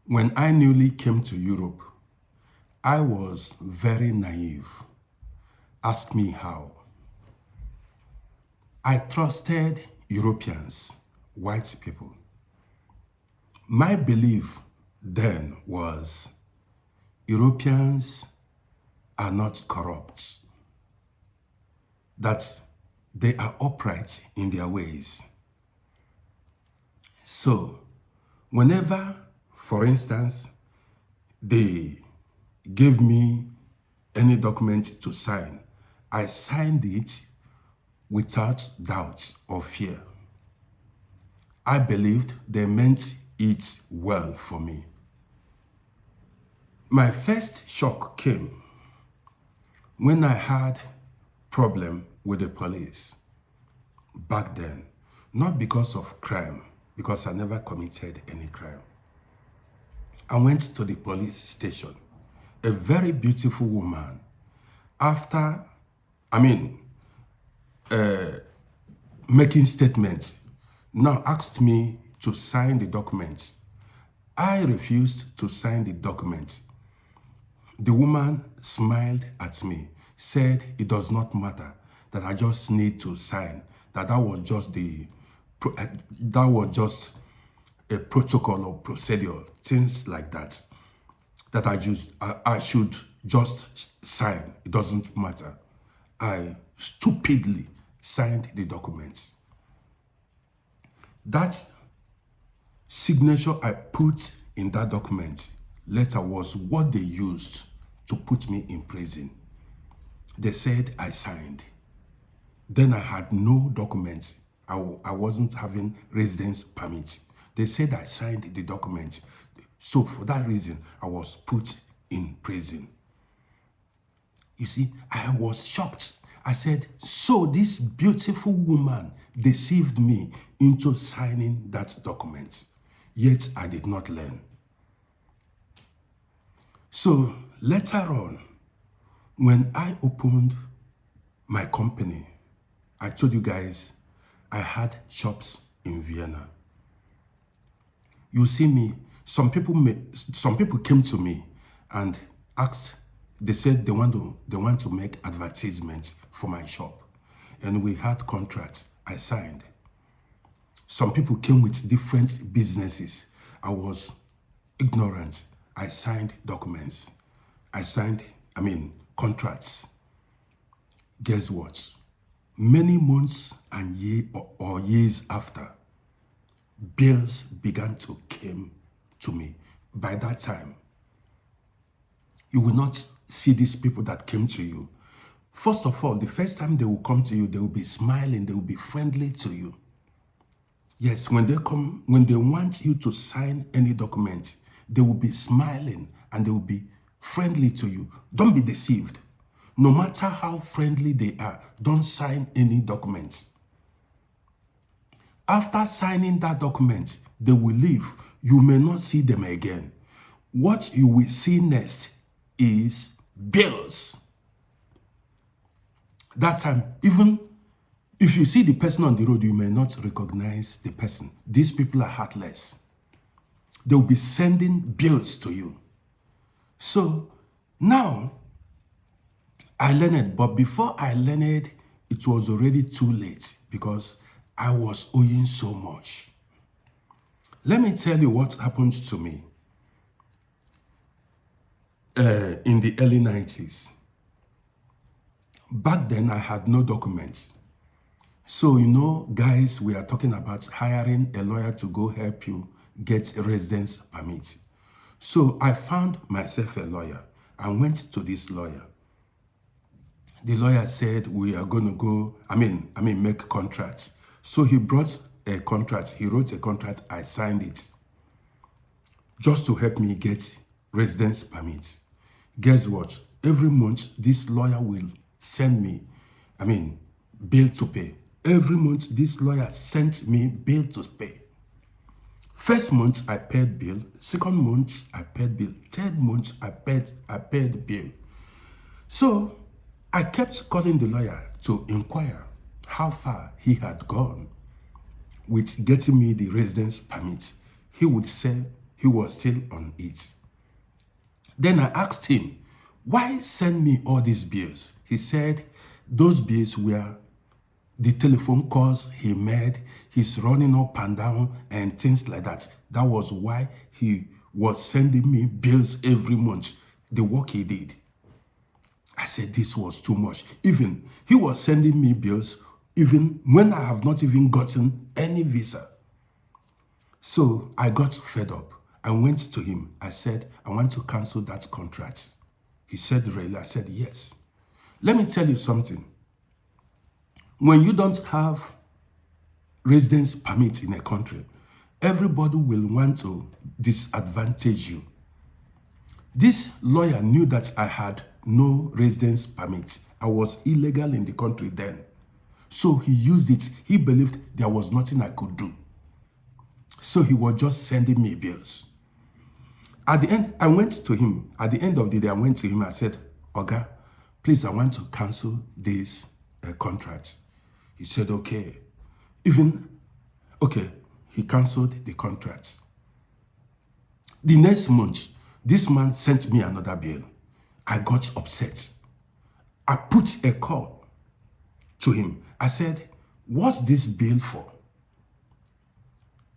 When I newly came to Europe, I was very naive. Ask me how. I trusted Europeans, white people. My belief then was Europeans are not corrupt, that they are upright in their ways. So, whenever, for instance, they gave me any document to sign, I signed it without doubt or fear. I believed they meant it well for me. My first shock came when I had problem with the police back then, not because of crime, because I never committed any crime. I went to the police station. A very beautiful woman, after, making statements, now asked me to sign the documents. I refused to sign the documents. The woman smiled at me, said it does not matter, that I just need to sign, that was just a protocol or procedure, things like that, that I should just sign, it doesn't matter. I stupidly signed the documents. That signature I put in that document letter was what they used to put me in prison. They said I signed. Then I had no documents. I wasn't having residence permit. They said I signed the document. So for that reason, I was put in prison. You see, I was shocked. I said, so this beautiful woman deceived me into signing that document. Yet I did not learn. So later on, when I opened my company, I told you guys I had shops in Vienna. You see me, some people came to me and asked, they said they want to make advertisements for my shop. And we had contracts I signed. Some people came with different businesses. I was ignorant. I signed documents. I signed, contracts. Guess what? Many months and years after, bills began to come to me. By that time, you will not see these people that came to you. First of all, the first time they will come to you, they will be smiling, they will be friendly to you. Yes, when they come, when they want you to sign any document, they will be smiling and they will be friendly to you. Don't be deceived. No matter how friendly they are, don't sign any documents. After signing that document, they will leave. You may not see them again. What you will see next is bills. That time, even if you see the person on the road, you may not recognize the person. These people are heartless. They will be sending bills to you. So now, I learned, but before I learned, it was already too late because I was owing so much. Let me tell you what happened to me in the early 90s. Back then, I had no documents. So, guys, we are talking about hiring a lawyer to go help you get a residence permit. So I found myself a lawyer and went to this lawyer. The lawyer said, we are going to go, make contracts. So he brought a contract. He wrote a contract. I signed it just to help me get residence permits. Guess what? Every month, this lawyer will send me, bill to pay. Every month, this lawyer sent me bill to pay. First month, I paid bill. Second month, I paid bill. Third month, I paid bill. So I kept calling the lawyer to inquire how far he had gone with getting me the residence permit. He would he was still on it. Then I asked him, why send me all these bills? He said those bills were the telephone calls he made, he's running up and down and things like that. That was why he was sending me bills every month, the work he did. I said this was too much. Even he was sending me bills even when I have not even gotten any visa. So I got fed up. I went to him. I said, I want to cancel that contract. He said, really? I said, yes. Let me tell you something. When you don't have residence permit in a country, everybody will want to disadvantage you. This lawyer knew that I had no residence permit. I was illegal in the country then. So he used it. He believed there was nothing I could do. So he was just sending me bills. At the end, I went to him. At the end of the day, I went to him. I said, Oga, please, I want to cancel this contract. He said, okay. Okay, he canceled the contract. The next month, this man sent me another bill. I got upset. I put a call to him. I said, what's this bill for?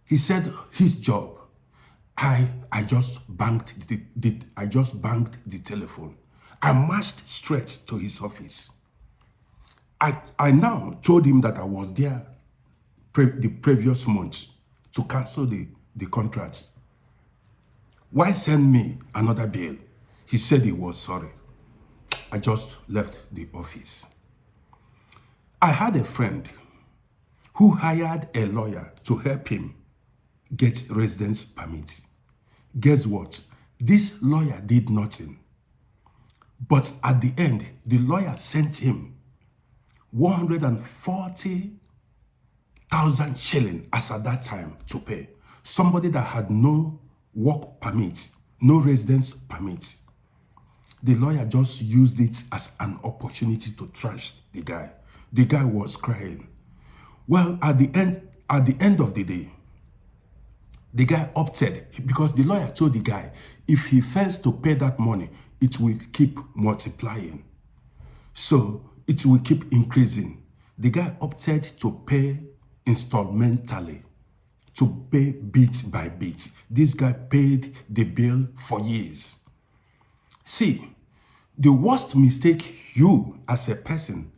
He said, his job. I just banged the telephone. I marched straight to his office. I now told him that I was there the previous month to cancel the contract. Why send me another bill? He said he was sorry. I just left the office. I had a friend who hired a lawyer to help him get residence permit. Guess what? This lawyer did nothing. But at the end, the lawyer sent him 140,000 shilling as at that time to pay. Somebody that had no work permit, no residence permit. The lawyer just used it as an opportunity to trash the guy. The guy was crying. Well, at the end of the day, the guy opted because the lawyer told the guy, if he fails to pay that money, it will keep multiplying. So it will keep increasing. The guy opted to pay installmentally, to pay bit by bit. This guy paid the bill for years. See, the worst mistake you as a person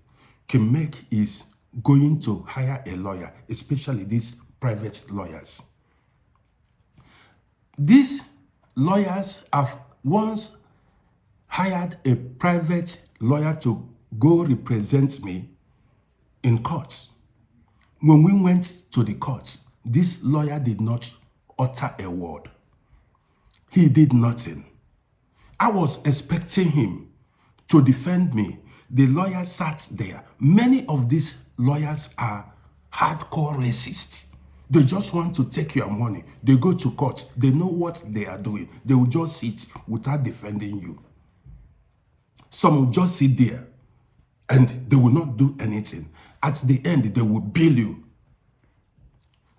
can make is going to hire a lawyer, especially these private lawyers. These lawyers have once hired a private lawyer to go represent me in court. When we went to the court, this lawyer did not utter a word. He did nothing. I was expecting him to defend me. The lawyer sat there. Many of these lawyers are hardcore racists. They just want to take your money. They go to court. They know what they are doing. They will just sit without defending you. Some will just sit there and they will not do anything. At the end, they will bill you.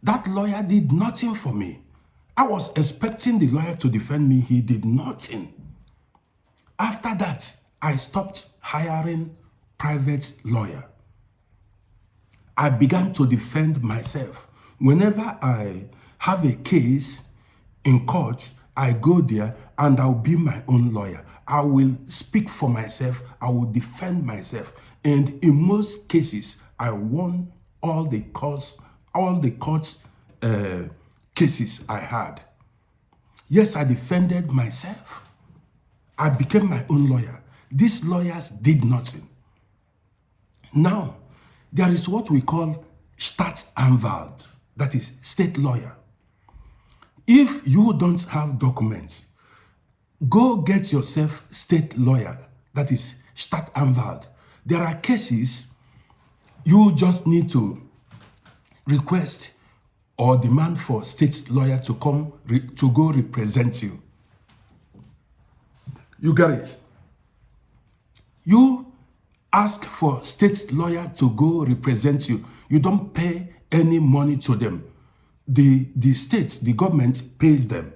That lawyer did nothing for me. I was expecting the lawyer to defend me. He did nothing. After that, I stopped hiring private lawyer. I began to defend myself. Whenever I have a case in court, I go there and I'll be my own lawyer. I will speak for myself. I will defend myself. And in most cases, I won all the court cases I had. Yes, I defended myself. I became my own lawyer. These lawyers did nothing. Now, there is what we call Staatsanwalt, that is state lawyer. If you don't have documents, go get yourself state lawyer, that is Staatsanwalt. There are cases you just need to request or demand for state lawyer to come to go represent you. You get it? You ask for state lawyer to go represent you. You don't pay any money to them. The state, the government pays them.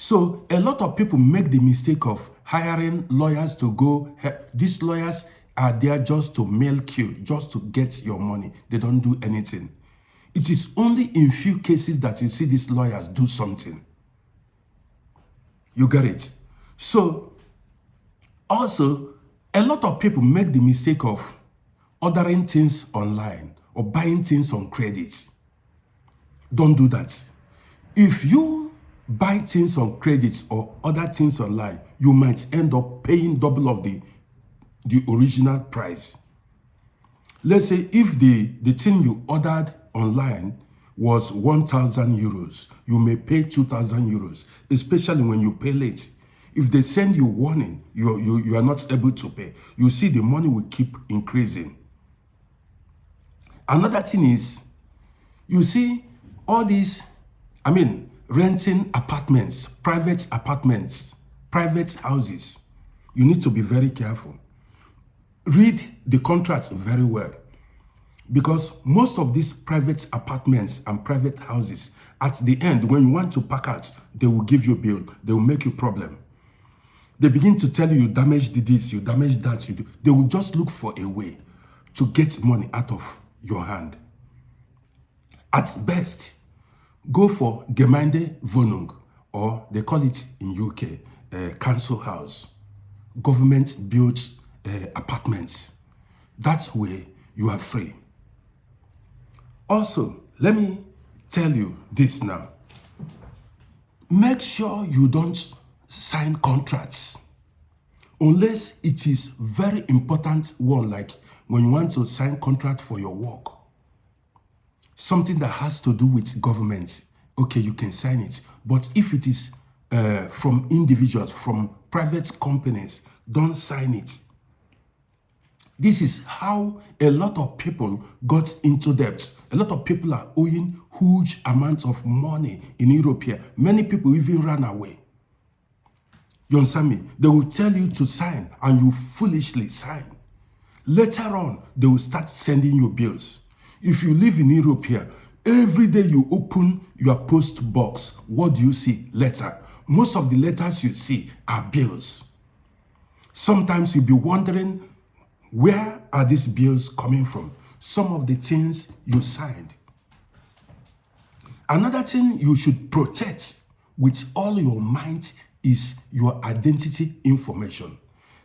So a lot of people make the mistake of hiring lawyers to go. These lawyers are there just to milk you, just to get your money. They don't do anything. It is only in few cases that you see these lawyers do something. You get it? So also, a lot of people make the mistake of ordering things online or buying things on credit. Don't do that. If you buy things on credit or order things online, you might end up paying double of the original price. Let's say if the thing you ordered online was 1,000 euros, you may pay 2,000 euros, especially when you pay late. If they send you warning, you are not able to pay, you see the money will keep increasing. Another thing is, you see all these, renting apartments, private houses. You need to be very careful. Read the contracts very well, because most of these private apartments and private houses, at the end, when you want to pack out, they will give you a bill. They will make you problem. They begin to tell you, you damaged this, you damaged that. They will just look for a way to get money out of your hand. At best, go for Gemeindewohnung, or they call it in UK, council house, government-built apartments. That way, you are free. Also, let me tell you this now. Make sure you don't sign contracts unless it is very important one, like when you want to sign contract for your work. Something that has to do with government, okay, you can sign it. But if it is from individuals, from private companies, don't sign it. This is how a lot of people got into debt. A lot of people are owing huge amounts of money in Europe here. Many people even ran away. You understand me? They will tell you to sign and you foolishly sign. Later on, they will start sending you bills. If you live in Europe here, every day you open your post box, what do you see? Letter. Most of the letters you see are bills. Sometimes you'll be wondering, where are these bills coming from? Some of the things you signed. Another thing you should protect with all your might is your identity information.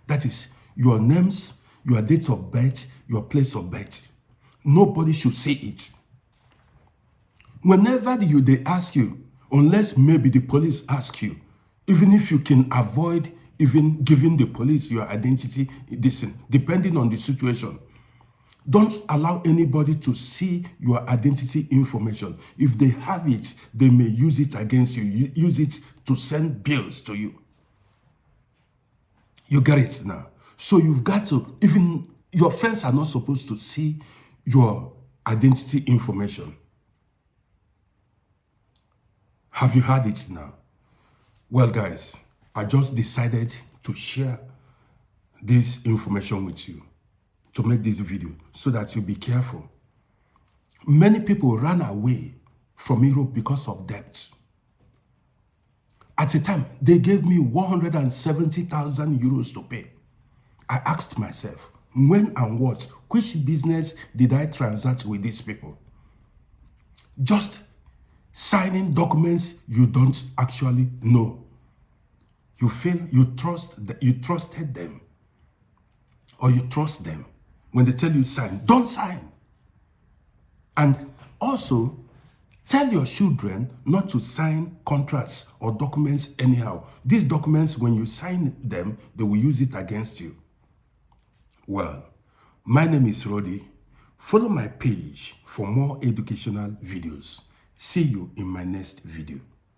That is your names, your date of birth, your place of birth. Nobody should see it. Whenever they ask you, unless maybe the police ask you, even if you can avoid even giving the police your identity, depending on the situation, don't allow anybody to see your identity information. If they have it, they may use it against you, use it to send bills to you. You get it now? So you've got to, even your friends are not supposed to see your identity information. Have you heard it now? Well, guys, I just decided to share this information with you, to make this video, so that you be careful. Many people ran away from Europe because of debt. At the time, they gave me 170,000 euros to pay. I asked myself, when and what, which business did I transact with these people? Just signing documents you don't actually know. You feel you trusted them, or you trust them. When they tell you sign, don't sign. And also, tell your children not to sign contracts or documents anyhow. These documents, when you sign them, they will use it against you. Well, my name is Rody. Follow my page for more educational videos. See you in my next video.